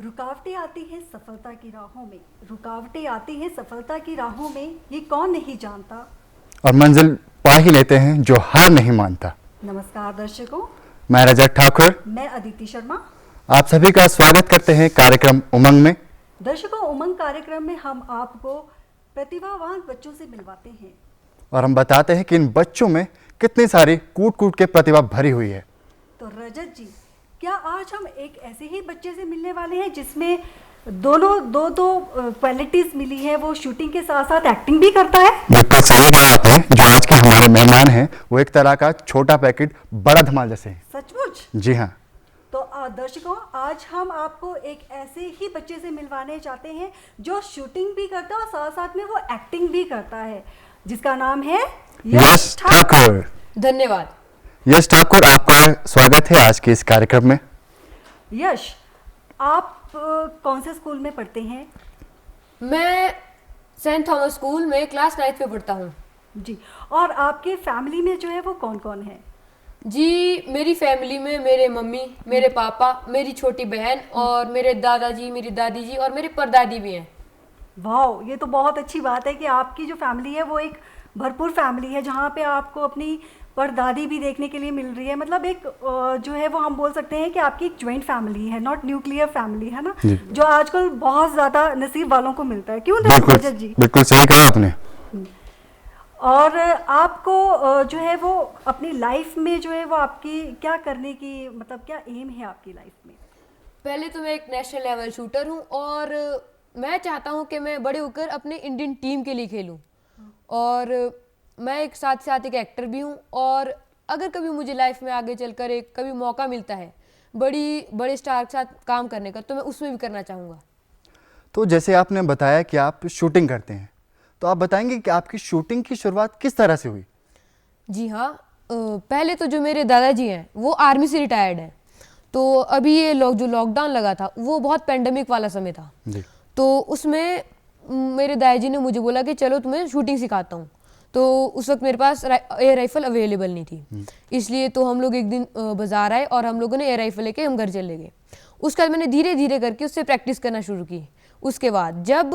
रुकावटें आती हैं सफलता की राहों में, रुकावटें आती हैं सफलता की राहों में, ये कौन नहीं जानता। और मंजिल पा ही लेते हैं जो हार नहीं मानता। नमस्कार दर्शकों, मैं रजत ठाकुर, मैं अदिति शर्मा। आप सभी का स्वागत करते हैं कार्यक्रम उमंग में। दर्शकों, उमंग कार्यक्रम में हम आपको प्रतिभावान बच्चों से मिलवाते हैं और हम बताते हैं कि इन बच्चों में कितनी सारी कूट कूट के प्रतिभा भरी हुई है। तो रजत जी, क्या आज हम एक ऐसे ही बच्चे से मिलने वाले हैं जिसमें दो क्वालिटीज मिली है, वो शूटिंग के साथ साथ एक्टिंग भी करता है। बिल्कुल सही कहा आपने। जो आज के हमारे मेहमान हैं वो एक तरह का छोटा पैकेट बड़ा धमाल जैसे हैं। सचमुच? जी हाँ। तो दर्शकों, आज हम आपको एक ऐसे ही बच्चे से मिलवाने चाहते हैं जो शूटिंग भी करता है और साथ साथ में वो एक्टिंग भी करता है, जिसका नाम है यश ठाकुर। धन्यवाद। यश ठाकुर, आपका स्वागत है आज के इस कार्यक्रम में। यश, आप कौन से स्कूल में पढ़ते हैं? मैं सेंट थॉमस स्कूल में क्लास 9th में पढ़ता हूँ। जी, और आपके फैमिली में जो है वो कौन कौन है? जी, मेरी फैमिली में मेरे मम्मी, मेरे पापा, मेरी छोटी बहन और मेरे दादाजी, मेरी दादी जी और मेरी परदादी भी हैं। वाह, ये तो बहुत अच्छी बात है कि आपकी जो फैमिली है वो एक भरपूर फैमिली है, जहाँ पे आपको अपनी परदादी भी देखने के लिए मिल रही है। मतलब एक जो है वो हम बोल सकते हैं कि आपकी एक ज्वाइंट फैमिली है, नॉट न्यूक्लियर फैमिली, है ना, जो आजकल बहुत ज़्यादा नसीब वालों को मिलता है। क्यों रजत जी? बिल्कुल सही कहा आपने। और आपको जो है वो अपनी लाइफ में जो है वो आपकी क्या करने की, मतलब क्या एम है आपकी लाइफ में? पहले तो मैं एक नेशनल लेवल शूटर हूँ और मैं चाहता हूँ कि मैं बड़े होकर अपने इंडियन टीम के लिए खेलूँ। और मैं एक साथ एक एक्टर भी हूँ, और अगर कभी मुझे लाइफ में आगे चलकर एक कभी मौका मिलता है बड़े स्टार के साथ काम करने का, तो मैं उसमें भी करना चाहूँगा। तो जैसे आपने बताया कि आप शूटिंग करते हैं, तो आप बताएंगे कि आपकी शूटिंग की शुरुआत किस तरह से हुई? जी हाँ, पहले तो जो मेरे दादाजी हैं वो आर्मी से रिटायर्ड हैं। तो अभी ये जो लॉकडाउन लगा था वो बहुत पेंडेमिक वाला समय था जी। तो उसमें मेरे दादाजी ने मुझे बोला कि चलो तुम्हें शूटिंग सिखाता हूँ। तो उस वक्त मेरे पास एयर राइफल अवेलेबल नहीं थी, इसलिए तो हम लोग एक दिन बाज़ार आए और हम लोगों ने एयर राइफल लेके हम घर चले गए। उसके बाद मैंने धीरे धीरे करके उससे प्रैक्टिस करना शुरू की। उसके बाद जब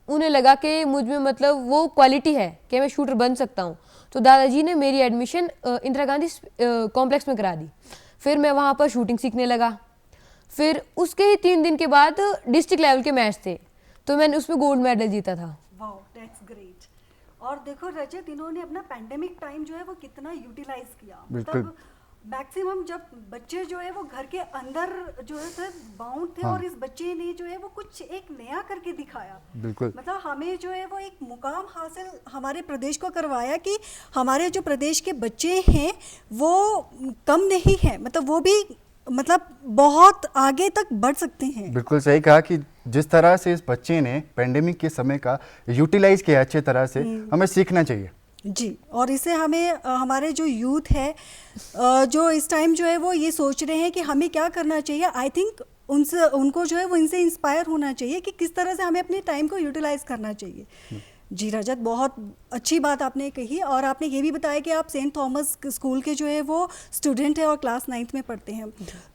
उन्हें लगा कि मुझ में मतलब वो क्वालिटी है कि मैं शूटर बन सकता हूँ, तो दादाजी ने मेरी एडमिशन इंदिरा गांधी कॉम्प्लेक्स में करा दी। फिर मैं वहाँ पर शूटिंग सीखने लगा। फिर उसके ही 3 दिन के बाद डिस्ट्रिक्ट लेवल के मैच थे, तो मैंने उसमें गोल्ड मेडल जीता था। वाह, दैट्स ग्रेट। और देखो रजत, इन्होंने अपना पैंडेमिक टाइम जो है वो कितना यूटिलाइज किया। मतलब मैक्सिमम जब बच्चे जो है वो घर के अंदर जो है थे बाउंड थे, और इस बच्चे ने जो है वो कुछ एक नया करके दिखाया। बिल्कुल। मतलब हमें जो है वो एक मुकाम हासिल हमारे प्रदेश को करवाया कि हमारे जो प्रदेश के बच्चे हैं वो कम नहीं है, मतलब वो भी मतलब बहुत आगे तक बढ़ सकते हैं। बिल्कुल सही कहा कि जिस तरह से इस बच्चे ने पेंडेमिक के समय का यूटिलाइज किया अच्छे तरह से, हमें सीखना चाहिए। जी, और इसे हमें हमारे जो यूथ है जो इस टाइम जो है वो ये सोच रहे हैं कि हमें क्या करना चाहिए, आई थिंक उनको जो है वो इनसे इंस्पायर होना चाहिए कि किस तरह से हमें अपने टाइम को यूटिलाइज करना चाहिए। जी रजत, बहुत अच्छी बात आपने कही। और आपने ये भी बताया कि आप सेंट थॉमस स्कूल के जो है वो स्टूडेंट है और क्लास 9th में पढ़ते हैं।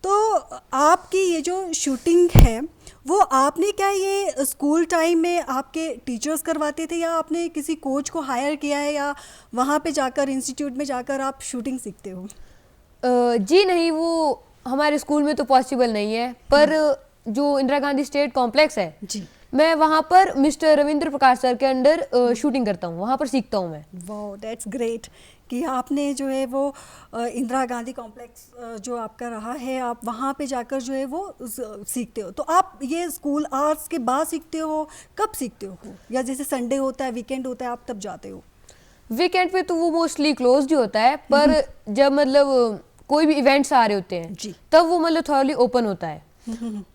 तो आपकी ये जो शूटिंग है वो आपने क्या ये स्कूल टाइम में आपके टीचर्स करवाते थे, या आपने किसी कोच को हायर किया है, या वहाँ पे जाकर इंस्टीट्यूट में जाकर आप शूटिंग सीखते हो? जी नहीं, वो हमारे स्कूल में तो पॉसिबल नहीं है, पर जो इंदिरा गांधी स्टेट कॉम्प्लेक्स है जी, मैं वहाँ पर मिस्टर रविंद्र प्रकाश सर के अंडर शूटिंग करता हूँ, वहाँ पर सीखता हूँ मैं। वाह, दैट्स ग्रेट कि आपने जो है वो इंदिरा गांधी कॉम्प्लेक्स जो आपका रहा है, आप वहाँ पे जाकर जो है वो सीखते हो। तो आप ये स्कूल आवर्स के बाद सीखते हो, कब सीखते हो, या जैसे संडे होता है, वीकेंड होता है, आप तब जाते हो? वीकेंड पे तो वो मोस्टली क्लोज्ड ही होता है, पर जब मतलब कोई भी इवेंट्स आ रहे होते हैं जी, तब वो मतलब थोड़ा ओपन होता है।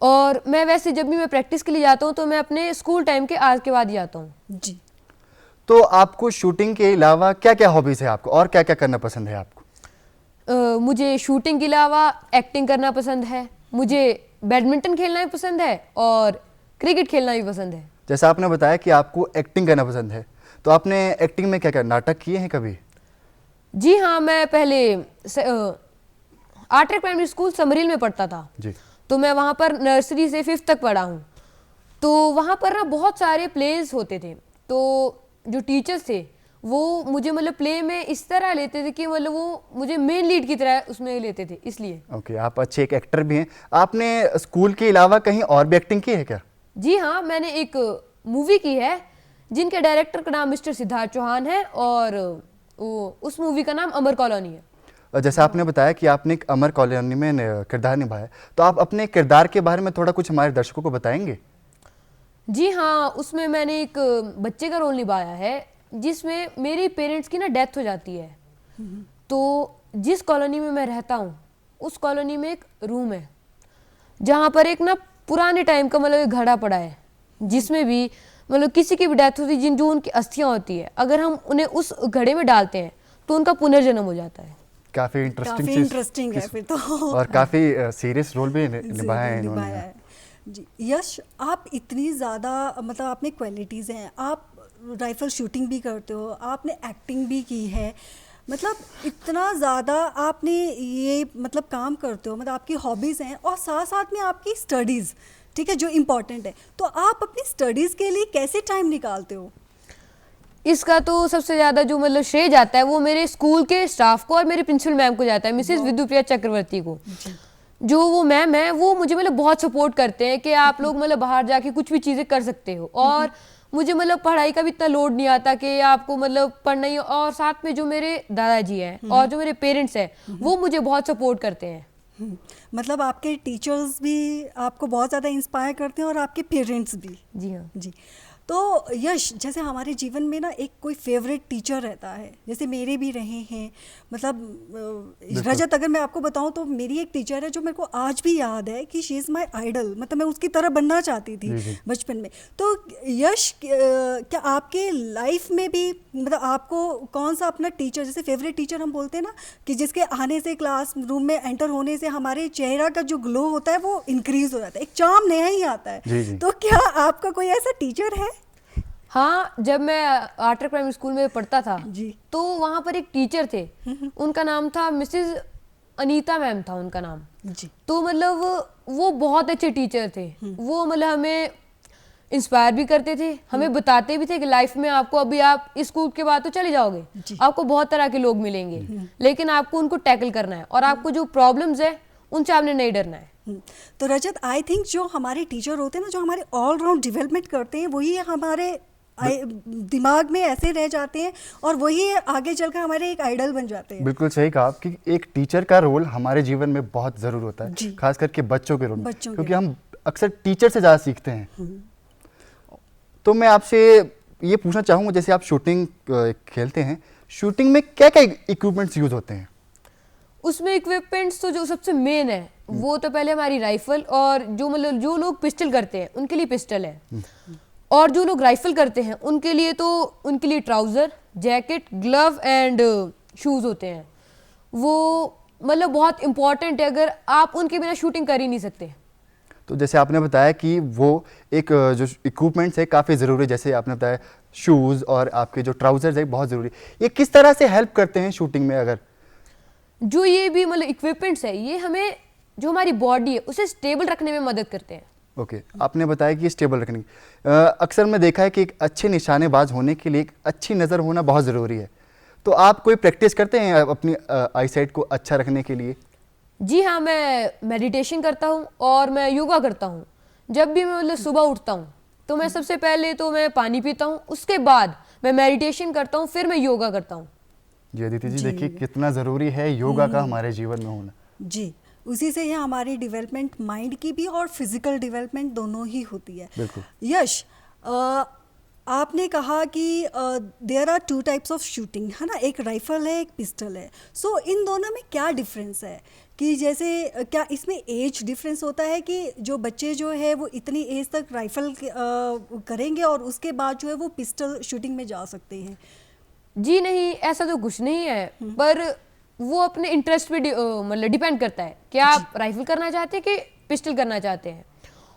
और मैं वैसे जब भी मैं प्रैक्टिस के लिए जाता हूँ तो मैं अपने स्कूल टाइम के आज के बाद ही जाता हूँ। जी। तो आपको शूटिंग के अलावा क्या क्या हॉबीज है आपको, और क्या क्या करना पसंद है आपको? मुझे शूटिंग के अलावा एक्टिंग करना पसंद है, मुझे बैडमिंटन खेलना भी पसंद है और क्रिकेट खेलना भी पसंद है। जैसा आपने बताया कि आपको एक्टिंग करना पसंद है, तो आपने एक्टिंग में क्या क्या नाटक किए हैं कभी? जी हाँ, मैं पहले आर्ट्रेक प्राइमरी स्कूल समरील में पढ़ता था। जी। तो मैं वहाँ पर नर्सरी से 5th तक पढ़ा हूँ। तो वहाँ पर ना बहुत सारे प्लेज होते थे, तो जो टीचर्स थे वो मुझे मतलब प्ले में इस तरह लेते थे कि मतलब वो मुझे मेन लीड की तरह उसमें लेते थे, इसलिए। ओके, आप अच्छे एक एक्टर भी हैं। आपने स्कूल के अलावा कहीं और भी एक्टिंग की है क्या? जी हाँ, मैंने एक मूवी की है जिनके डायरेक्टर का नाम मिस्टर सिद्धार्थ चौहान है, और उस मूवी का नाम अमर कॉलोनी है। और जैसा आपने बताया कि आपने एक अमर कॉलोनी में किरदार निभाया, तो आप अपने किरदार के बारे में थोड़ा कुछ हमारे दर्शकों को बताएंगे? जी हाँ, उसमें मैंने एक बच्चे का रोल निभाया है जिसमें मेरे पेरेंट्स की ना डेथ हो जाती है। तो जिस कॉलोनी में मैं रहता हूँ उस कॉलोनी में एक रूम है जहाँ पर एक ना पुराने टाइम का मतलब एक घड़ा पड़ा है, जिसमें भी मतलब किसी की भी डेथ होती है, जो उनकी अस्थियाँ होती है, अगर हम उन्हें उस घड़े में डालते हैं तो उनका पुनर्जन्म हो जाता है। काफ़ी काफी इंटरेस्टिंग है फिर तो। और काफ़ी सीरियस रोल भी निभाया है इन्होंने। निभाया है। जी यश, आप इतनी ज़्यादा मतलब आप में क्वालिटीज़ हैं, आप राइफल शूटिंग भी करते हो, आपने एक्टिंग भी की है, मतलब इतना ज़्यादा आपने ये मतलब काम करते हो, मतलब आपकी हॉबीज़ हैं और साथ साथ में आपकी स्टडीज़, ठीक है, जो इम्पोर्टेंट है। तो आप अपनी स्टडीज़ के लिए कैसे टाइम निकालते हो? इसका तो सबसे ज़्यादा जो मतलब श्रेय जाता है वो मेरे स्कूल के स्टाफ को और मेरे प्रिंसिपल मैम को जाता है, मिसेस विद्युप्रिया चक्रवर्ती को। जो वो मैम है वो मुझे मतलब बहुत सपोर्ट करते हैं कि आप लोग मतलब बाहर जाके कुछ भी चीज़ें कर सकते हो, और मुझे मतलब पढ़ाई का भी इतना लोड नहीं आता कि आपको मतलब पढ़ना ही। और साथ में जो मेरे दादाजी हैं और जो मेरे पेरेंट्स हैं वो मुझे बहुत सपोर्ट करते हैं। मतलब आपके टीचर्स भी आपको बहुत ज़्यादा इंस्पायर करते हैं और आपके पेरेंट्स भी। जी हाँ। जी, तो यश, जैसे हमारे जीवन में ना एक कोई फेवरेट टीचर रहता है, जैसे मेरे भी रहे हैं, मतलब रजत, अगर मैं आपको बताऊं तो मेरी एक टीचर है जो मेरे को आज भी याद है कि शी इज़ माय आइडल, मतलब मैं उसकी तरह बनना चाहती थी बचपन में। तो यश, क्या आपके लाइफ में भी मतलब आपको कौन सा अपना टीचर, जैसे फेवरेट टीचर हम बोलते हैं ना कि जिसके आने से, क्लास रूम में एंटर होने से हमारे चेहरा का जो ग्लो होता है वो इंक्रीज हो जाता है, एक चार्म नया ही आता है। तो क्या आपका कोई ऐसा टीचर है? हाँ, जब मैं आर्टर प्राइमरी स्कूल में पढ़ता था जी, तो वहाँ पर एक टीचर थे, उनका नाम था मिसेस अनीता मैम था उनका नाम जी। तो मतलब वो बहुत अच्छे टीचर थे। वो मतलब हमें इंस्पायर भी करते थे, हमें बताते भी थे कि लाइफ में आपको, अभी आप इस स्कूल के बाद तो चले जाओगे, आपको बहुत तरह के लोग मिलेंगे, लेकिन आपको उनको टैकल करना है और आपको जो प्रॉब्लम्स है उनसे आपने नहीं डरना है। तो रजत, आई थिंक जो हमारे टीचर होते हैं ना, जो हमारे ऑल राउंड डेवलपमेंट करते हैं, वही हमारे दिमाग में ऐसे रह जाते हैं और वही आगे चलकर हमारे एक आइडल बन जाते हैं। बिल्कुल सही कहा कि एक टीचर का रोल हमारे जीवन में बहुत ज़रूर होता है, खास करके बच्चों के रोल में, क्योंकि हम अक्सर टीचर से ज़्यादा सीखते हैं। तो मैं आपसे ये पूछना चाहूँगा, जैसे आप शूटिंग खेलते हैं, शूटिंग में क्या क्या इक्विपमेंट्स यूज़ होते हैं? उसमें इक्विपमेंट्स तो जो सबसे मेन है वो तो पहले हमारी राइफल, और जो मतलब जो लोग पिस्टल करते हैं उनके लिए पिस्टल है, और जो लोग राइफल करते हैं उनके लिए trouser, jacket, glove and shoes होते हैं। वो मतलब बहुत इंपॉर्टेंट है, अगर आप उनके बिना शूटिंग कर ही नहीं सकते। तो जैसे आपने बताया कि वो एक जो इक्विपमेंट्स है काफ़ी ज़रूरी है, जैसे आपने बताया शूज़ और आपके जो ट्राउज़र्स है बहुत ज़रूरी। ये किस तरह से हेल्प करते हैं शूटिंग में? अगर जो ये भी मतलब इक्विपमेंट्स है, ये हमें जो हमारी बॉडी है उसे स्टेबल रखने में मदद करते हैं। ओके, आपने बताया कि स्टेबल रखने की, अक्सर मैं देखा है कि एक अच्छे निशानेबाज होने के लिए एक अच्छी नज़र होना बहुत ज़रूरी है। तो आप कोई प्रैक्टिस करते हैं अपनी आईसाइट को अच्छा रखने के लिए? जी हाँ, मैं मेडिटेशन करता हूँ और मैं योगा करता हूँ। जब भी मैं मतलब सुबह उठता हूँ तो मैं सबसे पहले तो मैं पानी पीता हूँ, उसके बाद मैं मेडिटेशन करता हूँ, फिर मैं योगा करता हूँ। जी अदिति जी, देखिए कितना ज़रूरी है योगा का हमारे जीवन में होना। जी, उसी से ये हमारी डेवलपमेंट माइंड की भी और फिजिकल डेवलपमेंट दोनों ही होती है। बिल्कुल। यश, आपने कहा कि there are 2 types of shooting, है ना, एक राइफल है, एक पिस्टल है। सो इन दोनों में क्या डिफरेंस है? कि जैसे क्या इसमें एज डिफरेंस होता है कि जो बच्चे जो है वो इतनी एज तक राइफल करेंगे और उसके बाद जो है वो पिस्टल शूटिंग में जा सकते हैं? जी नहीं, ऐसा तो कुछ नहीं है, पर वो अपने इंटरेस्ट पे मतलब डिपेंड करता है कि आप राइफल करना चाहते हैं कि पिस्टल करना चाहते हैं।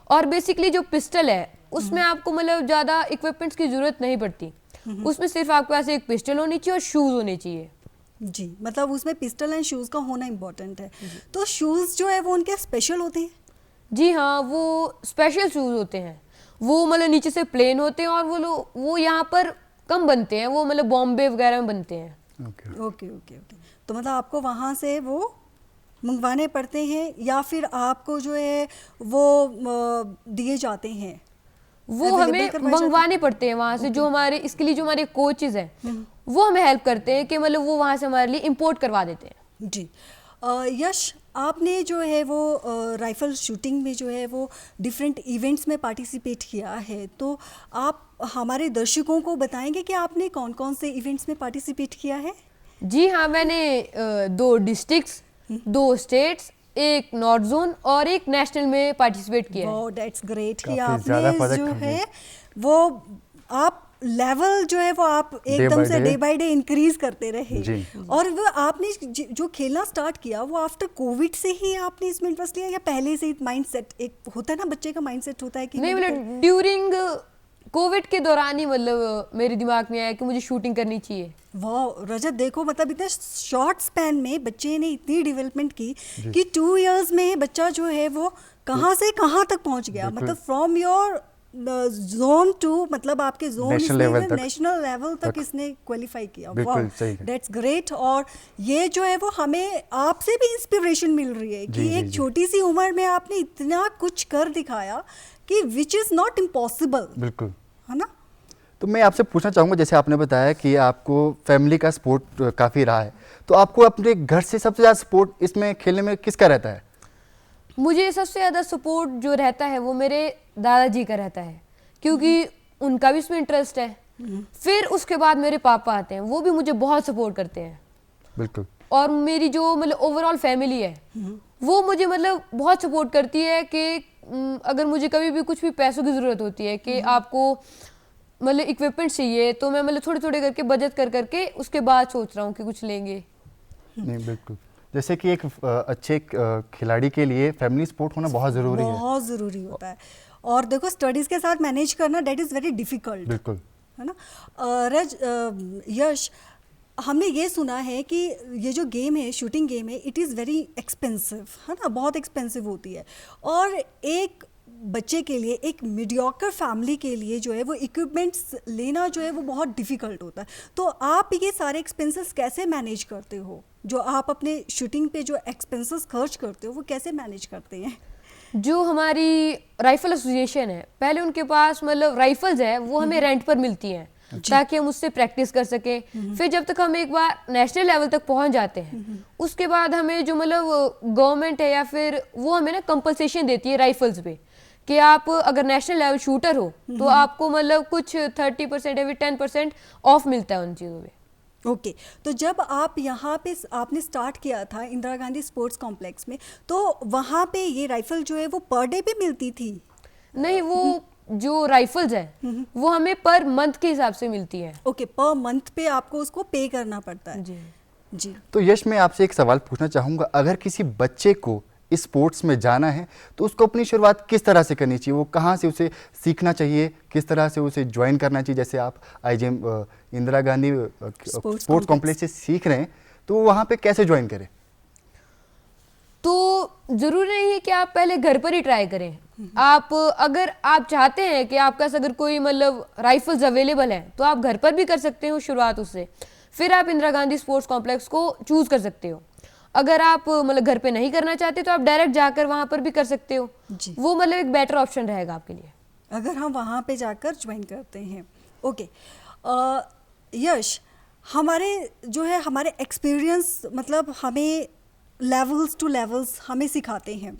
और बेसिकली जो पिस्टल है उसमें आपको मतलब ज़्यादा इक्विपमेंट्स की ज़रूरत नहीं पड़ती, उसमें सिर्फ आपके पास एक पिस्टल होनी चाहिए और शूज़ होने चाहिए। जी, मतलब उसमें पिस्टल एंड शूज़ का होना इम्पोर्टेंट है। तो शूज़ जो है वो उनके स्पेशल होते हैं? जी हाँ, वो स्पेशल शूज़ होते हैं, वो मतलब नीचे से प्लेन होते हैं और वो यहाँ पर कम बनते हैं, वो मतलब बॉम्बे वगैरह में बनते हैं। Okay okay okay okay. तो मतलब आपको वहाँ से वो मंगवाने पड़ते हैं या फिर आपको जो है वो दिए जाते हैं? वो Available हमें करवाए जाते मंगवाने पड़ते हैं वहाँ से, जो हमारे इसके लिए जो हमारे कोचेज हैं वो हमें हेल्प करते हैं कि मतलब वो वहाँ से हमारे लिए इंपोर्ट करवा देते हैं। जी। यश, आपने जो है वो राइफल शूटिंग में जो है वो डिफरेंट इवेंट्स में पार्टिसिपेट किया है, तो आप हमारे दर्शकों को बताएंगे कि आपने कौन कौन से इवेंट्स में पार्टिसिपेट किया है? जी हाँ, मैंने 2 डिस्ट्रिक्ट्स, 2 स्टेट्स, एक नॉर्थ जोन और एक नेशनल में पार्टिसिपेट किया है। वाओ, दैट्स ग्रेट कि काफी ज्यादा आपने पदक जो खरीदे। है वो आप लेवल जो है वो आप एकदम से डे बाय डे इंक्रीज करते रहे। जी। और वो आपने जो खेलना स्टार्ट किया वो आफ्टर कोविड से ही आपने इसमें इंटरेस्ट लिया या पहले से ही माइंडसेट एक होता है ना, बच्चे का माइंडसेट होता है कि नहीं, मतलब ड्यूरिंग कोविड के दौरान ही मतलब मेरे दिमाग में आया कि मुझे शूटिंग करनी चाहिए। वाह रजत, देखो मतलब इतने शॉर्ट स्पैन में बच्चे ने इतनी डेवलपमेंट की कि 2 इयर्स में बच्चा जो है वो कहाँ से कहाँ तक पहुँच गया, मतलब फ्रॉम योर जोन टू, मतलब आपके जोन नेशनल लेवल तक इसने क्वालिफाई किया। वाह, दैट्स ग्रेट। और ये जो है वो हमें आपसे भी इंस्पिरेशन मिल रही है कि एक छोटी सी उम्र में आपने इतना कुछ कर दिखाया कि विच इज़ नॉट इम्पॉसिबल। बिल्कुल, है ना। तो मैं आपसे पूछना चाहूँगा, जैसे आपने बताया कि आपको फैमिली का सपोर्ट काफ़ी रहा है, तो आपको अपने घर से सबसे ज़्यादा सपोर्ट इसमें खेलने में किसका रहता है? मुझे सबसे ज़्यादा सपोर्ट जो रहता है वो मेरे दादाजी का रहता है, क्योंकि उनका भी इसमें इंटरेस्ट है। फिर उसके बाद मेरे पापा आते हैं, वो भी मुझे बहुत सपोर्ट करते हैं। बिल्कुल। और मेरी जो मतलब ओवरऑल फैमिली है वो मुझे मतलब बहुत सपोर्ट करती है कि अगर मुझे कभी भी कुछ भी पैसों की ज़रूरत होती है कि आपको मतलब इक्विपमेंट चाहिए, तो मैं मतलब थोड़े थोड़े करके बचत कर करके उसके बाद सोच रहा हूँ कि कुछ लेंगे। नहीं, बिल्कुल, जैसे कि एक अच्छे खिलाड़ी के लिए फैमिली सपोर्ट होना बहुत ज़रूरी है। बहुत ज़रूरी होता है। और देखो स्टडीज़ के साथ मैनेज करना दैट इज़ वेरी डिफ़िकल्ट। बिल्कुल, है ना। यश, हमने ये सुना है कि ये जो गेम है, शूटिंग गेम है, इट इज़ वेरी एक्सपेंसिव, है ना, बहुत एक्सपेंसिव होती है। और एक बच्चे के लिए, एक मीडियोकर फैमिली के लिए जो है वो इक्विपमेंट्स लेना जो है वो बहुत डिफ़िकल्ट होता है। तो आप ये सारे एक्सपेंसेस कैसे मैनेज करते हो? जो आप अपने शूटिंग पे जो एक्सपेंसेस खर्च करते हो वो कैसे मैनेज करते हैं? जो हमारी राइफल एसोसिएशन है, पहले उनके पास मतलब राइफल्स है वो हमें रेंट पर मिलती हैं ताकि हम उससे प्रैक्टिस कर सकें। फिर जब तक हम एक बार नेशनल लेवल तक पहुंच जाते हैं, उसके बाद हमें जो मतलब गवर्नमेंट है या फिर वो हमें ना कंपनसेशन देती है राइफल्स पे कि आप अगर नेशनल लेवल शूटर हो तो आपको मतलब कुछ 30% या फिर 10% ऑफ मिलता है उन चीज़ों पे। ओके तो जब आप यहाँ पे आपने स्टार्ट किया था इंदिरा गांधी स्पोर्ट्स कॉम्प्लेक्स में, तो वहाँ पे ये राइफल जो है वो पर डे पे मिलती थी? नहीं, वो जो राइफल्स है वो हमें पर मंथ के हिसाब से मिलती है। ओके, पर मंथ पे आपको उसको पे करना पड़ता है। जी जी। तो यश, मैं आपसे एक सवाल पूछना चाहूँगा, अगर किसी बच्चे को इस स्पोर्ट्स में जाना है तो उसको अपनी शुरुआत किस तरह से करनी चाहिए? वो कहाँ से उसे सीखना चाहिए, किस तरह से उसे ज्वाइन करना चाहिए? जैसे आप IgM Indira Gandhi sports complex से सीख रहे हैं, तो वहाँ पे कैसे ज्वाइन करें? तो ज़रूरी नहीं है कि आप पहले घर पर ही ट्राई करें। आप अगर आप चाहते हैं कि आपके पास अगर कोई मतलब राइफल्स अवेलेबल है तो आप घर पर भी कर सकते हो शुरुआत उससे। फिर आप इंदिरा गांधी स्पोर्ट्स कॉम्प्लेक्स को चूज़ कर सकते हो। अगर आप मतलब घर पे नहीं करना चाहते तो आप डायरेक्ट जाकर वहाँ पर भी कर सकते हो। वो मतलब एक बेटर ऑप्शन रहेगा आपके लिए अगर हम वहाँ पे जाकर ज्वाइन करते हैं। ओके यश, हमारे जो है हमारे एक्सपीरियंस मतलब हमें लेवल्स टू लेवल्स हमें सिखाते हैं।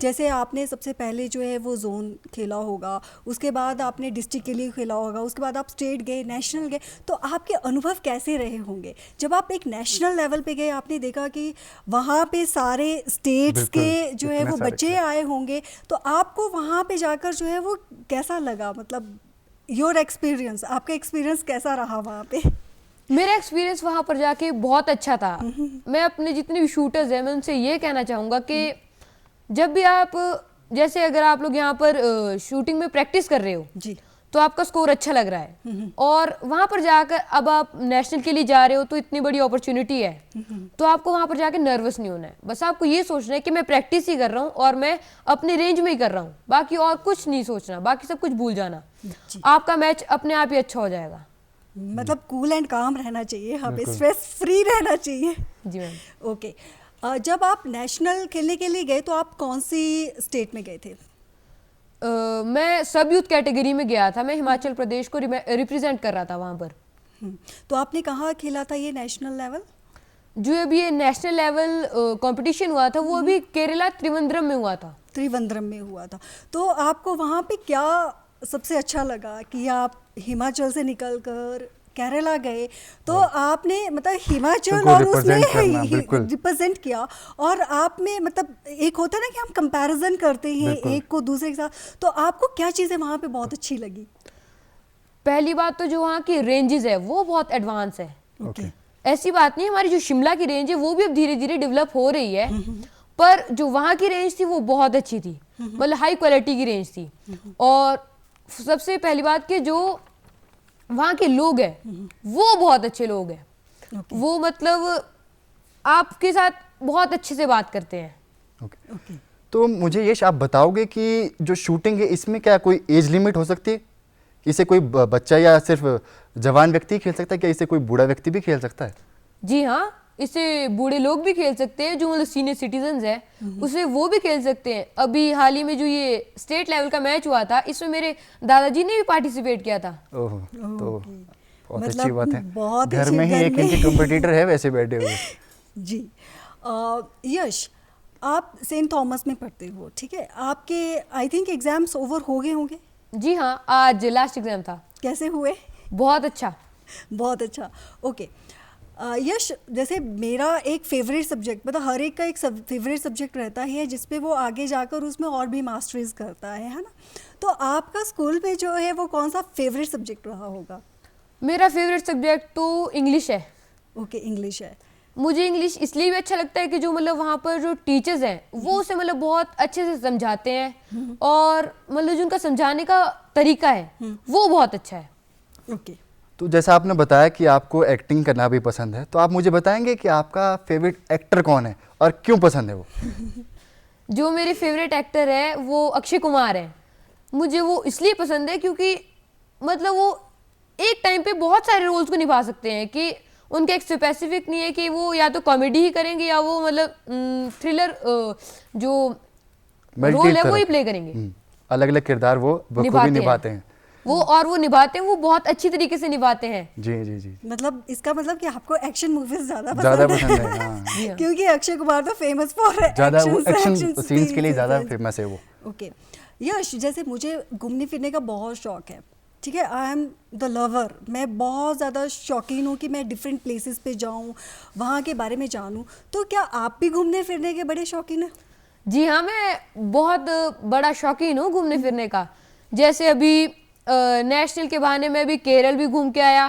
जैसे आपने सबसे पहले जो है वो जोन खेला होगा, उसके बाद आपने डिस्ट्रिक्ट के लिए खेला होगा, उसके बाद आप स्टेट गए, नेशनल गए, तो आपके अनुभव कैसे रहे होंगे? जब आप एक नेशनल लेवल पे गए, आपने देखा कि वहाँ पे सारे स्टेट्स के जो है वो बच्चे आए होंगे, तो आपको वहाँ पे जाकर जो है वो कैसा लगा? मतलब योर एक्सपीरियंस, आपका एक्सपीरियंस कैसा रहा वहाँ पे? मेरा एक्सपीरियंस वहाँ पर जाके बहुत अच्छा था। मैं अपने जितने भी शूटर्स हैं मैं उनसे ये कहना चाहूँगा कि जब भी आप जैसे अगर आप लोग यहाँ पर शूटिंग में प्रैक्टिस कर रहे हो जी, तो आपका स्कोर अच्छा लग रहा है और वहां पर जाकर अब आप नेशनल के लिए जा रहे हो तो इतनी बड़ी अपॉर्चुनिटी है, तो आपको वहां पर जाकर नर्वस नहीं होना है। बस आपको ये सोचना है कि मैं प्रैक्टिस ही कर रहा हूँ और मैं अपने रेंज में ही कर रहा हूँ, बाकी और कुछ नहीं सोचना, बाकी सब कुछ भूल जाना, आपका मैच अपने आप ही अच्छा हो जाएगा। मतलब कूल एंड काम रहना चाहिए, हमें स्ट्रेस फ्री रहना चाहिए। जी मैम। ओके, जब आप नेशनल खेलने के लिए गए तो आप कौन सी स्टेट में गए थे? मैं सब यूथ कैटेगरी में गया था, मैं हिमाचल प्रदेश को रिप्रेजेंट कर रहा था वहाँ पर। तो आपने कहाँ खेला था ये नेशनल लेवल? जो अभी ये नेशनल लेवल कंपटीशन हुआ था वो अभी केरला त्रिवेंद्रम में हुआ था। त्रिवेंद्रम में हुआ था। तो आपको वहाँ पे क्या सबसे अच्छा लगा कि आप हिमाचल से निकलकर केरला गए, तो आपने मतलब हिमाचल और उसमें रिप्रेजेंट किया, और आप में मतलब एक होता है ना कि हम कंपैरिजन करते हैं एक को दूसरे के साथ, तो आपको क्या चीज़ें वहाँ पे बहुत अच्छी लगी? पहली बात तो जो वहाँ की रेंजेस है वो बहुत एडवांस है। ओके। ऐसी बात नहीं, हमारी जो शिमला की रेंज है वो भी अब धीरे धीरे डेवलप हो रही है, पर जो वहाँ की रेंज थी वो बहुत अच्छी थी, मतलब हाई क्वालिटी की रेंज थी। और सबसे पहली बात कि जो वहाँ के लोग हैं वो बहुत अच्छे लोग हैं। वो मतलब आपके साथ बहुत अच्छे से बात करते हैं। तो मुझे यश आप बताओगे कि जो शूटिंग है इसमें क्या कोई एज लिमिट हो सकती है? इसे कोई बच्चा या सिर्फ जवान व्यक्ति खेल सकता है, क्या इसे कोई बूढ़ा व्यक्ति भी खेल सकता है? जी हाँ, इसे बूढ़े लोग भी खेल सकते हैं, जो मतलब सीनियर सिटीजन्स हैं उसे वो भी खेल सकते हैं। अभी हाल ही में जो ये स्टेट लेवल का मैच हुआ था इसमें मेरे दादाजी ने भी पार्टिसिपेट किया था। ओह, तो बहुत मतलब अच्छी बात है, बहुत घर में ही एक इनके कंपटीटर है वैसे बैठे हुए। जी। यश, आप सेंट थॉमस में पढ़ते हो, ठीक है, आपके आई थिंक एग्जाम्स ओवर हो गए होंगे? जी हाँ, आज लास्ट एग्जाम था। कैसे हुए? बहुत अच्छा। बहुत अच्छा। ओके। यश, जैसे मेरा एक फेवरेट सब्जेक्ट, मतलब हर एक का एक फेवरेट सब्जेक्ट रहता है जिसपे वो आगे जाकर उसमें और भी मास्टरीज करता है ना? तो आपका स्कूल में जो है वो कौन सा फेवरेट सब्जेक्ट रहा होगा? मेरा फेवरेट सब्जेक्ट तो इंग्लिश है। ओके, इंग्लिश है। मुझे इंग्लिश इसलिए भी अच्छा लगता है कि जो मतलब वहाँ पर जो टीचर्स हैं वो उसे मतलब बहुत अच्छे से समझाते हैं, और मतलब जो उनका समझाने का तरीका है वो बहुत अच्छा है। ओके। तो जैसा आपने बताया कि आपको एक्टिंग करना भी पसंद है, तो आप मुझे बताएंगे कि आपका फेवरेट एक्टर कौन है और क्यों पसंद है वो? जो मेरे फेवरेट एक्टर है वो अक्षय कुमार है। मुझे वो इसलिए पसंद है क्योंकि मतलब वो एक टाइम पे बहुत सारे रोल्स को निभा सकते हैं, कि उनका एक स्पेसिफिक नहीं है कि वो या तो कॉमेडी ही करेंगे या वो मतलब थ्रिलर जो रोल है वो ही प्ले करेंगे। अलग अलग किरदार वो बखूबी निभाते हैं वो, और वो निभाते हैं वो बहुत अच्छी तरीके से निभाते हैं। जी जी जी। मतलब इसका मतलब कि आपको एक्शन मूवीज ज्यादा पसंद है। हाँ। क्योंकि अक्षय कुमार तो फेमस फॉर ज्यादा एक्शन सीन्स के लिए ज्यादा फेमस है वो। ओके। यश, जैसे मुझे घूमने फिरने का बहुत शौक है, ठीक है, आई एम द लवर, मैं बहुत ज़्यादा शौकीन हूँ कि मैं डिफरेंट प्लेसेस पे जाऊँ, वहाँ के बारे में जानूँ। तो क्या आप भी घूमने फिरने के बड़े शौकीन हैं? जी हाँ, मैं बहुत बड़ा शौकीन हूँ घूमने फिरने का। जैसे अभी नेशनल के बहाने मैं भी केरल भी घूम के आया।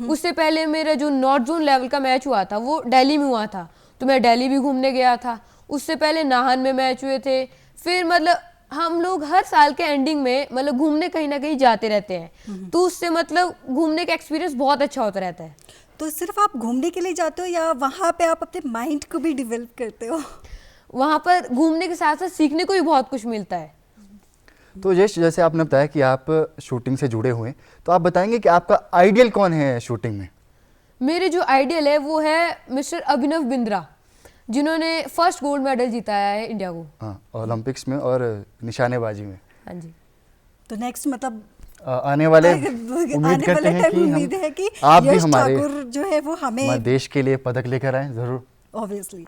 उससे पहले मेरा जो नॉर्थ जोन लेवल का मैच हुआ था वो दिल्ली में हुआ था, तो मैं दिल्ली भी घूमने गया था। उससे पहले नाहन में मैच हुए थे। फिर मतलब हम लोग हर साल के एंडिंग में मतलब घूमने कहीं ना कहीं जाते रहते हैं, तो उससे मतलब घूमने का एक्सपीरियंस बहुत अच्छा होता रहता है। तो सिर्फ आप घूमने के लिए जाते हो या वहाँ पे आप अपने माइंड को भी डेवलप करते हो? वहाँ पर घूमने के साथ साथ सीखने को भी बहुत कुछ मिलता है। तो यश, जैसे आपने बताया कि आप शूटिंग से जुड़े हुए हैं, तो आप बताएंगे कि आपका आइडियल कौन है शूटिंग में? मेरे जो आइडियल है वो है मिस्टर अभिनव बिंद्रा, जिन्होंने फर्स्ट गोल्ड मेडल जिताया है इंडिया को। हाँ, ओलंपिक्स में और निशानेबाजी में। हाँ जी। तो नेक्स्ट मतलब आने वाले उम्मीद करते हैं कि आप भी हमारे जो है वो हमें देश के लिए पदक लेकर आए जरूर। ऑब्वियसली।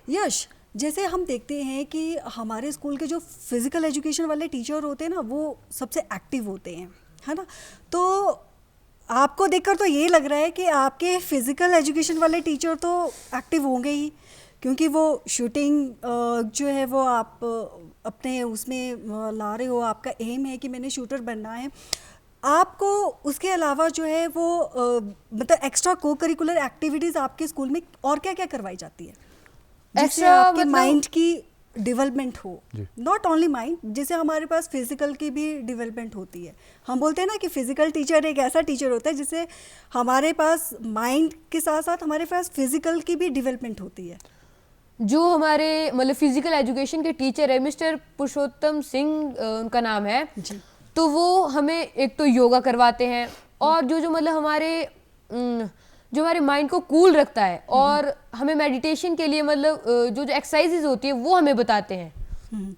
यश, जैसे हम देखते हैं कि हमारे स्कूल के जो फिजिकल एजुकेशन वाले टीचर होते हैं ना वो सबसे एक्टिव होते हैं, है ना? तो आपको देखकर तो ये लग रहा है कि आपके फिजिकल एजुकेशन वाले टीचर तो एक्टिव होंगे ही, क्योंकि वो शूटिंग जो है वो आप अपने उसमें ला रहे हो, आपका एम है कि मैंने शूटर बनना है। आपको उसके अलावा जो है वो मतलब एक्स्ट्रा को करिकुलर एक्टिविटीज़ आपके स्कूल में और क्या क्या करवाई जाती है जिससे आपके माइंड की डेवलपमेंट हो, नॉट ओनली माइंड, जिससे हमारे पास फिजिकल की भी डेवलपमेंट होती है। हम बोलते हैं ना कि फिजिकल टीचर एक ऐसा टीचर होता है जिससे हमारे पास माइंड के साथ साथ हमारे पास फिजिकल की भी डेवलपमेंट होती है। जो हमारे मतलब फिजिकल एजुकेशन के टीचर है मिस्टर पुरुषोत्तम सिंह उनका नाम है जी। तो वो हमें एक तो योगा करवाते हैं और जो मतलब जो हमारे माइंड को कूल रखता है और हमें मेडिटेशन के लिए मतलब जो एक्सरसाइजेज होती है वो हमें बताते हैं।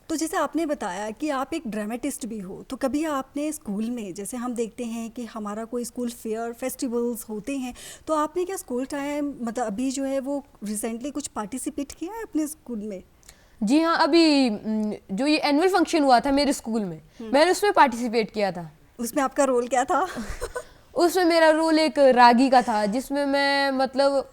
तो जैसे आपने बताया कि आप एक ड्रामेटिस्ट भी हो, तो कभी आपने स्कूल में, जैसे हम देखते हैं कि हमारा कोई स्कूल फेयर फेस्टिवल्स होते हैं, तो आपने क्या स्कूल टाइम मतलब अभी जो है वो रिसेंटली कुछ पार्टिसिपेट किया है अपने स्कूल में? जी हाँ, अभी जो ये एनुअल फंक्शन हुआ था मेरे स्कूल में, मैंने उसमें पार्टिसिपेट किया था। उसमें आपका रोल क्या था? उसमें मेरा रोल एक रागी का था, जिसमें मैं मतलब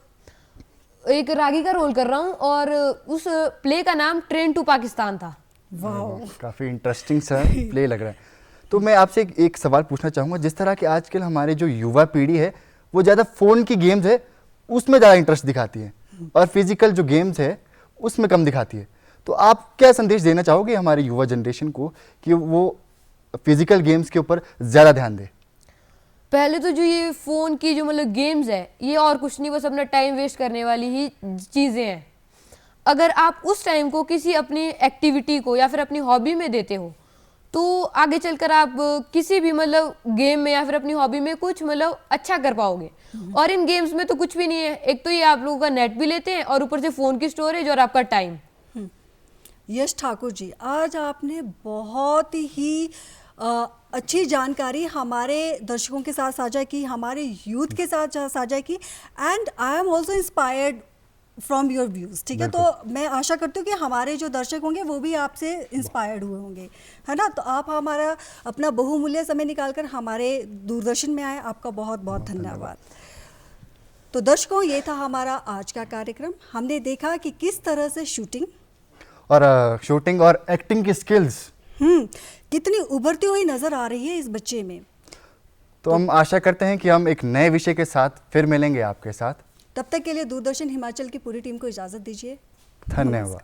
एक रागी का रोल कर रहा हूँ और उस प्ले का नाम ट्रेन टू पाकिस्तान था। वाह, काफ़ी इंटरेस्टिंग सा प्ले लग रहा है। तो मैं आपसे एक सवाल पूछना चाहूँगा, जिस तरह के आजकल हमारे जो युवा पीढ़ी है वो ज़्यादा फ़ोन की गेम्स है उसमें ज़्यादा इंटरेस्ट दिखाती है और फिजिकल जो गेम्स है उसमें कम दिखाती है, तो आप क्या संदेश देना चाहोगे हमारे युवा जनरेशन को कि वो फिजिकल गेम्स के ऊपर ज़्यादा ध्यान दे? पहले तो जो ये फ़ोन की जो मतलब गेम्स है ये और कुछ नहीं, बस अपना टाइम वेस्ट करने वाली ही चीज़ें हैं। अगर आप उस टाइम को किसी अपनी एक्टिविटी को या फिर अपनी हॉबी में देते हो तो आगे चलकर आप किसी भी मतलब गेम में या फिर अपनी हॉबी में कुछ मतलब अच्छा कर पाओगे। और इन गेम्स में तो कुछ भी नहीं है, एक तो ये आप लोगों का नेट भी लेते हैं और ऊपर से फ़ोन की स्टोरेज और आपका टाइम। यश ठाकुर जी, आज आपने बहुत ही अच्छी जानकारी हमारे दर्शकों के साथ साझा की, हमारे यूथ के साथ साझा की, and I am also inspired from your views. ठीक है, तो मैं आशा करती हूँ कि हमारे जो दर्शक होंगे वो भी आपसे इंस्पायर्ड हुए होंगे, है ना। तो आप हमारा अपना बहुमूल्य समय निकालकर हमारे दूरदर्शन में आए, आपका बहुत बहुत धन्यवाद। तो दर्शकों, ये था हमारा आज का कार्यक्रम। हमने देखा कि किस तरह से शूटिंग और एक्टिंग की स्किल्स कितनी उभरती हुई नजर आ रही है इस बच्चे में। तो हम आशा करते हैं कि हम एक नए विषय के साथ फिर मिलेंगे आपके साथ। तब तक के लिए दूरदर्शन हिमाचल की पूरी टीम को इजाजत दीजिए। धन्यवाद।